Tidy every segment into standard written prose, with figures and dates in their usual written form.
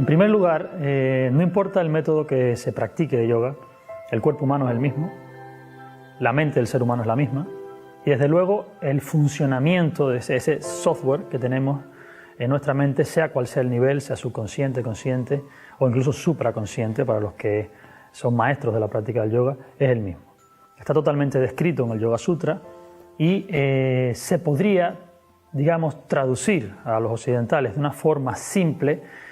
En primer lugar, no importa el método que se practique de yoga, el cuerpo humano es el mismo, la mente del ser humano es la misma y desde luego el funcionamiento de ese software que tenemos en nuestra mente, sea cual sea el nivel, sea subconsciente, consciente o incluso supraconsciente para los que son maestros de la práctica del yoga, es el mismo. Está totalmente descrito en el Yoga Sutra y se podría, digamos, traducir a los occidentales de una forma simple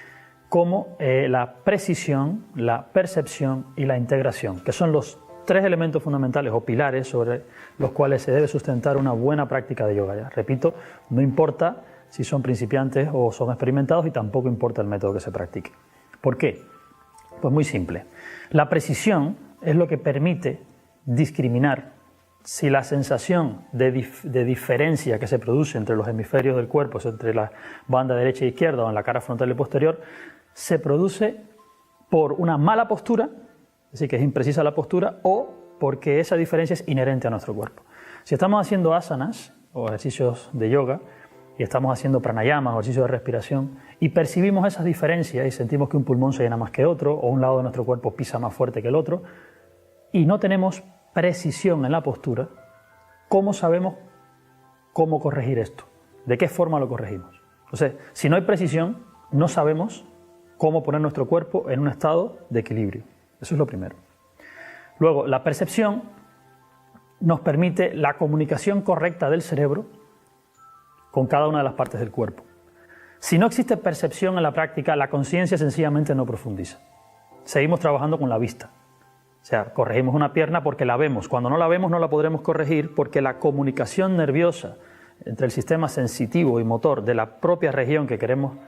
como la precisión, la percepción y la integración, que son los tres elementos fundamentales o pilares sobre los cuales se debe sustentar una buena práctica de yoga. Ya repito, no importa si son principiantes o son experimentados y tampoco importa el método que se practique. ¿Por qué? Pues muy simple. La precisión es lo que permite discriminar si la sensación de diferencia que se produce entre los hemisferios del cuerpo, entre la banda derecha e izquierda o en la cara frontal y posterior, se produce por una mala postura, es decir, que es imprecisa la postura, o porque esa diferencia es inherente a nuestro cuerpo. Si estamos haciendo asanas o ejercicios de yoga y estamos haciendo pranayama o ejercicios de respiración y percibimos esas diferencias y sentimos que un pulmón se llena más que otro o un lado de nuestro cuerpo pisa más fuerte que el otro y no tenemos precisión en la postura, ¿cómo sabemos cómo corregir esto? ¿De qué forma lo corregimos? Entonces, si no hay precisión, no sabemos cómo poner nuestro cuerpo en un estado de equilibrio. Eso es lo primero. Luego, la percepción nos permite la comunicación correcta del cerebro con cada una de las partes del cuerpo. Si no existe percepción en la práctica, la conciencia sencillamente no profundiza. Seguimos trabajando con la vista. O sea, corregimos una pierna porque la vemos. Cuando no la vemos no la podremos corregir porque la comunicación nerviosa entre el sistema sensitivo y motor de la propia región que queremos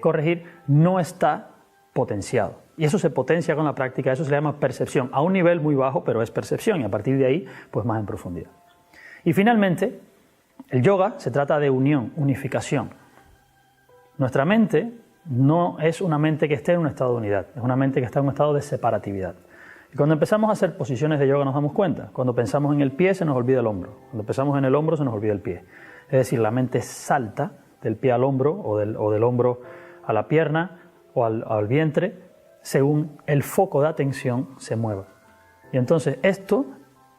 corregir no está potenciado. Y eso se potencia con la práctica, eso se le llama percepción, a un nivel muy bajo, pero es percepción, y a partir de ahí, pues más en profundidad. Y finalmente, el yoga se trata de unión, unificación. Nuestra mente no es una mente que esté en un estado de unidad, es una mente que está en un estado de separatividad. Y cuando empezamos a hacer posiciones de yoga nos damos cuenta. Cuando pensamos en el pie se nos olvida el hombro, cuando pensamos en el hombro se nos olvida el pie. Es decir, la mente salta del pie al hombro o del hombro a la pierna o al vientre según el foco de atención se mueva. Y entonces esto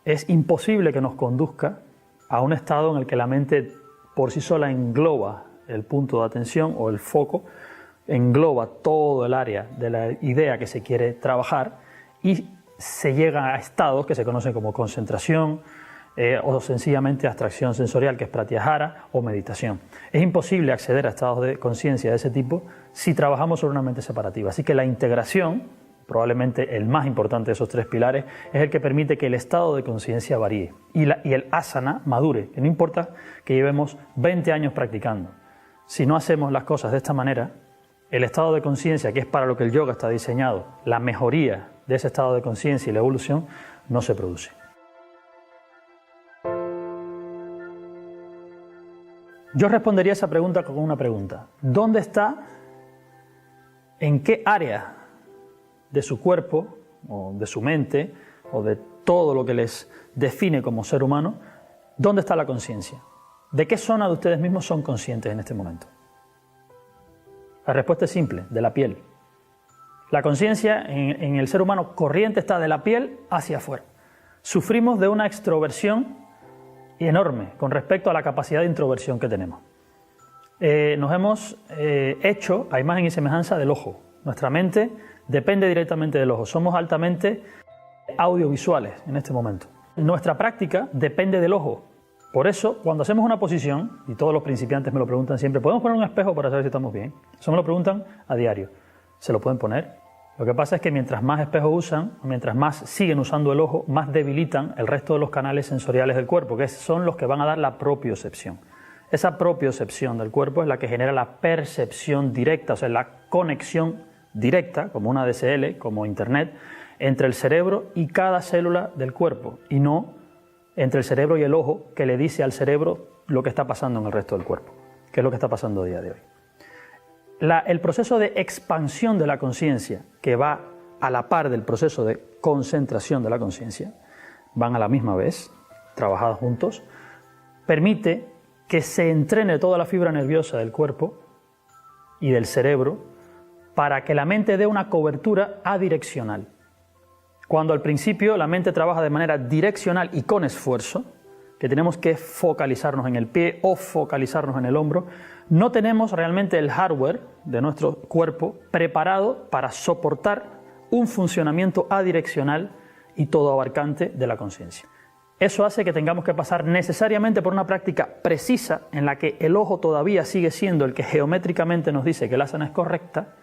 es imposible que nos conduzca a un estado en el que la mente por sí sola engloba el punto de atención o el foco, engloba todo el área de la idea que se quiere trabajar y se llega a estados que se conocen como concentración o sencillamente abstracción sensorial, que es pratyahara o meditación. Es imposible acceder a estados de conciencia de ese tipo si trabajamos sobre una mente separativa. Así que la integración, probablemente el más importante de esos tres pilares, es el que permite que el estado de conciencia varíe y el asana madure, que no importa que llevemos 20 años practicando. Si no hacemos las cosas de esta manera, el estado de conciencia, que es para lo que el yoga está diseñado, la mejoría de ese estado de conciencia y la evolución, no se produce. Yo respondería esa pregunta con una pregunta. ¿Dónde está, en qué área de su cuerpo, o de su mente, o de todo lo que les define como ser humano, dónde está la conciencia? ¿De qué zona de ustedes mismos son conscientes en este momento? La respuesta es simple, de la piel. La conciencia en el ser humano corriente está de la piel hacia afuera. Sufrimos de una extroversión enorme con respecto a la capacidad de introversión que tenemos. Nos hemos hecho a imagen y semejanza del ojo. Nuestra mente depende directamente del ojo. Somos altamente audiovisuales en este momento. Nuestra práctica depende del ojo. Por eso, cuando hacemos una posición, y todos los principiantes me lo preguntan siempre, ¿podemos poner un espejo para saber si estamos bien? Eso me lo preguntan a diario. ¿Se lo pueden poner? Lo que pasa es que mientras más espejos usan, mientras más siguen usando el ojo, más debilitan el resto de los canales sensoriales del cuerpo, que son los que van a dar la propiocepción. Esa propiocepción del cuerpo es la que genera la percepción directa, o sea, la conexión directa, como una DSL, como Internet, entre el cerebro y cada célula del cuerpo, y no entre el cerebro y el ojo, que le dice al cerebro lo que está pasando en el resto del cuerpo, que es lo que está pasando a día de hoy. El proceso de expansión de la conciencia, que va a la par del proceso de concentración de la conciencia, van a la misma vez, trabajados juntos, permite que se entrene toda la fibra nerviosa del cuerpo y del cerebro para que la mente dé una cobertura adireccional. Cuando al principio la mente trabaja de manera direccional y con esfuerzo, que tenemos que focalizarnos en el pie o focalizarnos en el hombro, no tenemos realmente el hardware de nuestro cuerpo preparado para soportar un funcionamiento adireccional y todo abarcante de la conciencia. Eso hace que tengamos que pasar necesariamente por una práctica precisa en la que el ojo todavía sigue siendo el que geométricamente nos dice que la asana es correcta,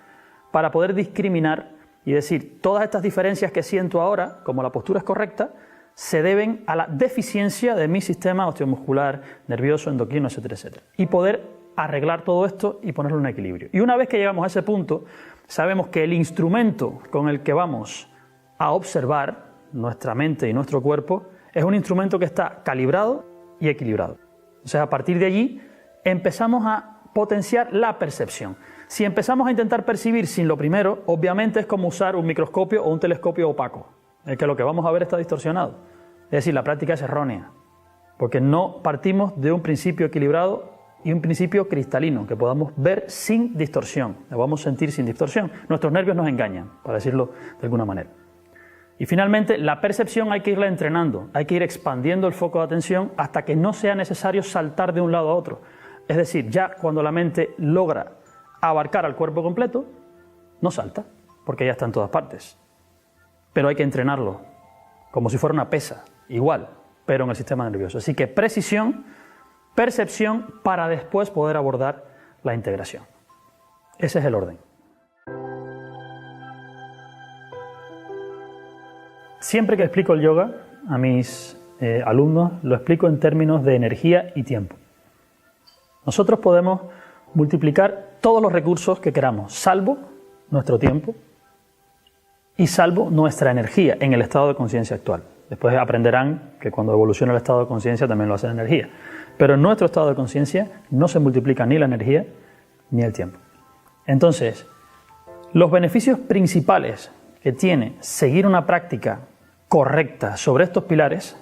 para poder discriminar y decir todas estas diferencias que siento ahora, como la postura es correcta, se deben a la deficiencia de mi sistema osteomuscular, nervioso, endocrino, etcétera, etcétera. Y poder arreglar todo esto y ponerlo en equilibrio. Y una vez que llegamos a ese punto, sabemos que el instrumento con el que vamos a observar nuestra mente y nuestro cuerpo es un instrumento que está calibrado y equilibrado. O sea, a partir de allí empezamos a potenciar la percepción. Si empezamos a intentar percibir sin lo primero, obviamente es como usar un microscopio o un telescopio opaco, en que lo que vamos a ver está distorsionado. Es decir, la práctica es errónea, porque no partimos de un principio equilibrado y un principio cristalino, que podamos ver sin distorsión, lo vamos a sentir sin distorsión. Nuestros nervios nos engañan, para decirlo de alguna manera. Y finalmente, la percepción hay que irla entrenando, hay que ir expandiendo el foco de atención hasta que no sea necesario saltar de un lado a otro. Es decir, ya cuando la mente logra abarcar al cuerpo completo, no salta, porque ya está en todas partes. Pero hay que entrenarlo, como si fuera una pesa, igual, pero en el sistema nervioso. Así que precisión, percepción, para después poder abordar la integración. Ese es el orden. Siempre que explico el yoga a mis alumnos, lo explico en términos de energía y tiempo. Nosotros podemos multiplicar todos los recursos que queramos, salvo nuestro tiempo y salvo nuestra energía en el estado de conciencia actual. Después aprenderán que cuando evoluciona el estado de conciencia también lo hace la energía. Pero en nuestro estado de conciencia no se multiplica ni la energía ni el tiempo. Entonces, los beneficios principales que tiene seguir una práctica correcta sobre estos pilares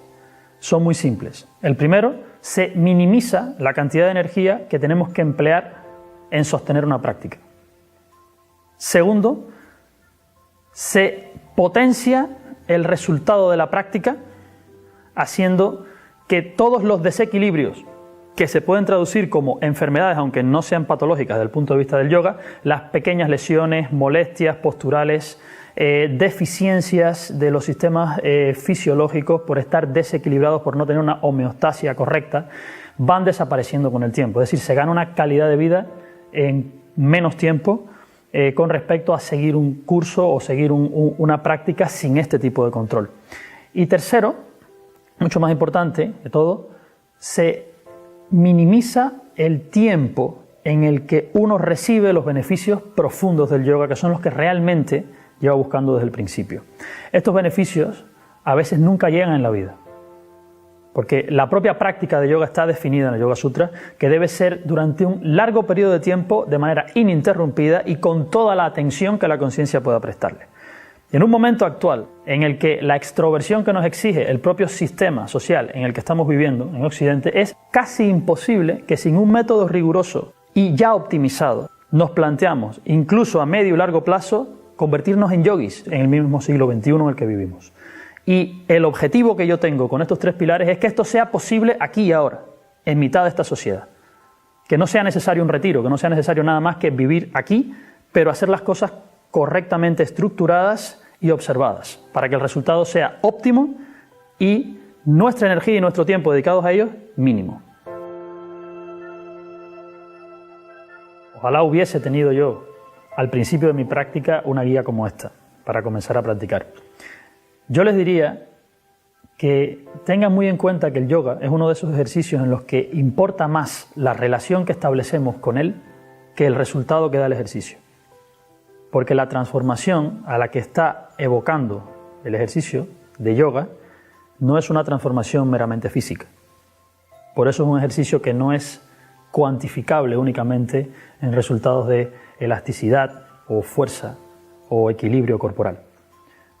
son muy simples. El primero, se minimiza la cantidad de energía que tenemos que emplear en sostener una práctica. Segundo, se potencia el resultado de la práctica haciendo que todos los desequilibrios que se pueden traducir como enfermedades, aunque no sean patológicas desde el punto de vista del yoga, las pequeñas lesiones, molestias posturales, deficiencias de los sistemas fisiológicos por estar desequilibrados, por no tener una homeostasia correcta, van desapareciendo con el tiempo. Es decir, se gana una calidad de vida en menos tiempo con respecto a seguir un curso o seguir una práctica sin este tipo de control. Y tercero, mucho más importante de todo, se minimiza el tiempo en el que uno recibe los beneficios profundos del yoga, que son los que realmente lleva buscando desde el principio. Estos beneficios a veces nunca llegan en la vida, porque la propia práctica de yoga está definida en el Yoga Sutra, que debe ser durante un largo periodo de tiempo, de manera ininterrumpida y con toda la atención que la conciencia pueda prestarle. Y en un momento actual, en el que la extroversión que nos exige el propio sistema social en el que estamos viviendo en Occidente, es casi imposible que sin un método riguroso y ya optimizado nos planteamos, incluso a medio y largo plazo, convertirnos en yogis en el mismo siglo XXI en el que vivimos. Y el objetivo que yo tengo con estos tres pilares es que esto sea posible aquí y ahora, en mitad de esta sociedad. Que no sea necesario un retiro, que no sea necesario nada más que vivir aquí, pero hacer las cosas correctamente estructuradas y observadas, para que el resultado sea óptimo y nuestra energía y nuestro tiempo dedicados a ellos, mínimo. Ojalá hubiese tenido yo al principio de mi práctica una guía como esta, para comenzar a practicar. Yo les diría que tengan muy en cuenta que el yoga es uno de esos ejercicios en los que importa más la relación que establecemos con él que el resultado que da el ejercicio. Porque la transformación a la que está evocando el ejercicio de yoga no es una transformación meramente física. Por eso es un ejercicio que no es cuantificable únicamente en resultados de elasticidad o fuerza o equilibrio corporal.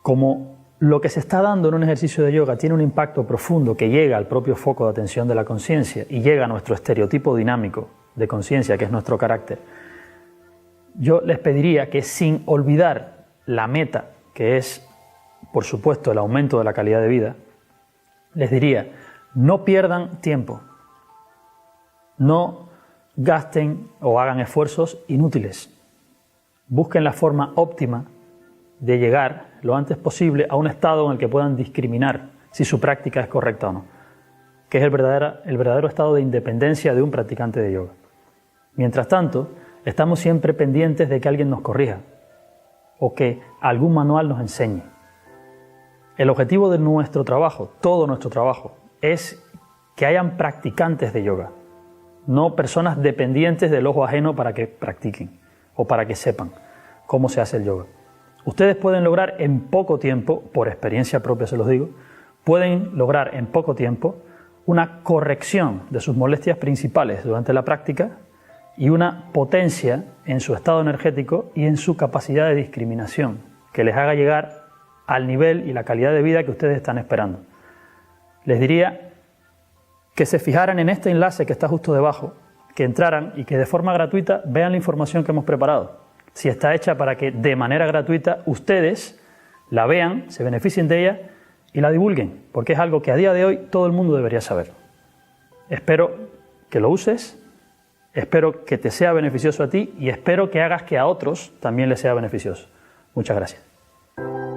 Como lo que se está dando en un ejercicio de yoga tiene un impacto profundo que llega al propio foco de atención de la conciencia y llega a nuestro estereotipo dinámico de conciencia, que es nuestro carácter, yo les pediría que, sin olvidar la meta, que es, por supuesto, el aumento de la calidad de vida, les diría, no pierdan tiempo, no gasten o hagan esfuerzos inútiles. Busquen la forma óptima de llegar lo antes posible a un estado en el que puedan discriminar si su práctica es correcta o no, que es el verdadero estado de independencia de un practicante de yoga. Mientras tanto, estamos siempre pendientes de que alguien nos corrija o que algún manual nos enseñe. El objetivo de nuestro trabajo, todo nuestro trabajo, es que hayan practicantes de yoga, no personas dependientes del ojo ajeno para que practiquen o para que sepan cómo se hace el yoga. Ustedes pueden lograr en poco tiempo, por experiencia propia se los digo, pueden lograr en poco tiempo una corrección de sus molestias principales durante la práctica y una potencia en su estado energético y en su capacidad de discriminación, que les haga llegar al nivel y la calidad de vida que ustedes están esperando. Les diría que se fijaran en este enlace que está justo debajo, que entraran y que de forma gratuita vean la información que hemos preparado. Si está hecha para que de manera gratuita ustedes la vean, se beneficien de ella y la divulguen, porque es algo que a día de hoy todo el mundo debería saber. Espero que lo uses, espero que te sea beneficioso a ti y espero que hagas que a otros también les sea beneficioso. Muchas gracias.